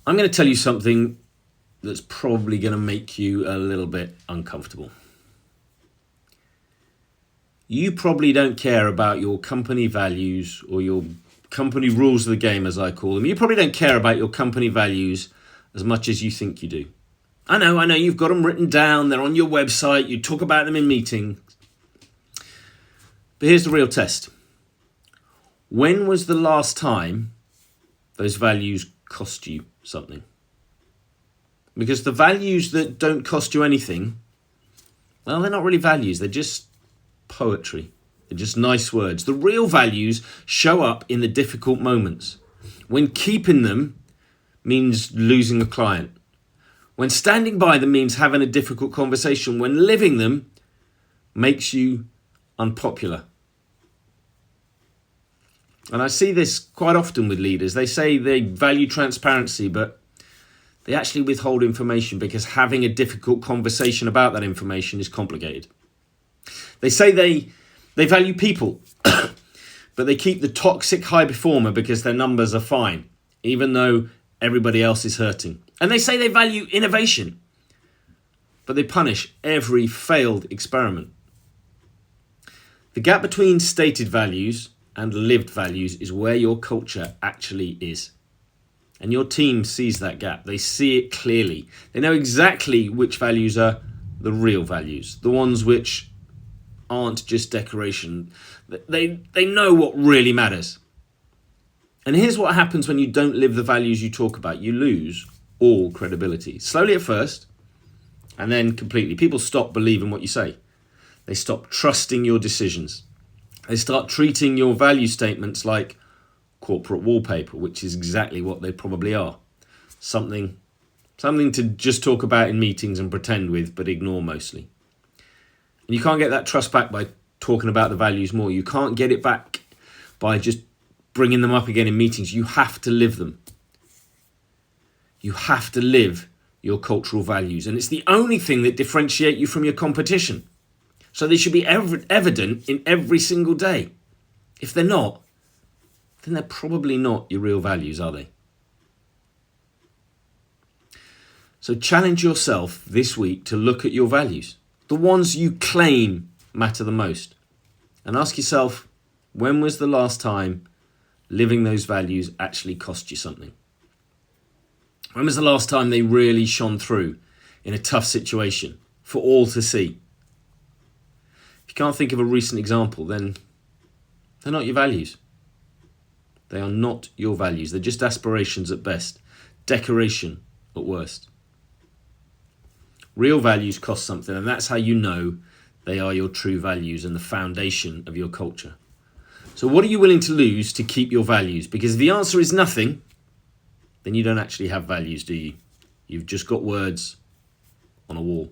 I'm going to tell you something that's probably going to make you a little bit uncomfortable. You probably don't care about your company values or your company rules of the game, as I call them. You probably don't care about your company values as much as you think you do. I know, you've got them written down, they're on your website, you talk about them in meetings. But here's the real test. When was the last time those values cost you something? Because the values that don't cost you anything, well, they're not really values, they're just poetry. They're just nice words. The real values show up in the difficult moments. When keeping them means losing a client. When standing by them means having a difficult conversation. When living them makes you unpopular. And I see this quite often with leaders. They say they value transparency, but they actually withhold information because having a difficult conversation about that information is complicated. They say they value people, but they keep the toxic high performer because their numbers are fine, even though everybody else is hurting. And they say they value innovation, but they punish every failed experiment. The gap between stated values and lived values is where your culture actually is. And your team sees that gap. They see it clearly. They know exactly which values are the real values, the ones which aren't just decoration. They know what really matters. And here's what happens when you don't live the values you talk about. You lose all credibility. Slowly at first, and then completely. People stop believing what you say. They stop trusting your decisions. They start treating your value statements like corporate wallpaper, which is exactly what they probably are. Something to just talk about in meetings and pretend with, but ignore mostly. And you can't get that trust back by talking about the values more. You can't get it back by just bringing them up again in meetings. You have to live them. You have to live your cultural values. And it's the only thing that differentiate you from your competition. So they should be evident in every single day. If they're not, then they're probably not your real values, are they? So challenge yourself this week to look at your values, the ones you claim matter the most, and ask yourself, when was the last time living those values actually cost you something? When was the last time they really shone through in a tough situation for all to see? If you can't think of a recent example, then they're not your values. They are not your values. They're just aspirations at best, decoration at worst. Real values cost something, and that's how you know they are your true values and the foundation of your culture. So what are you willing to lose to keep your values? Because if the answer is nothing, then you don't actually have values, do you? You've just got words on a wall.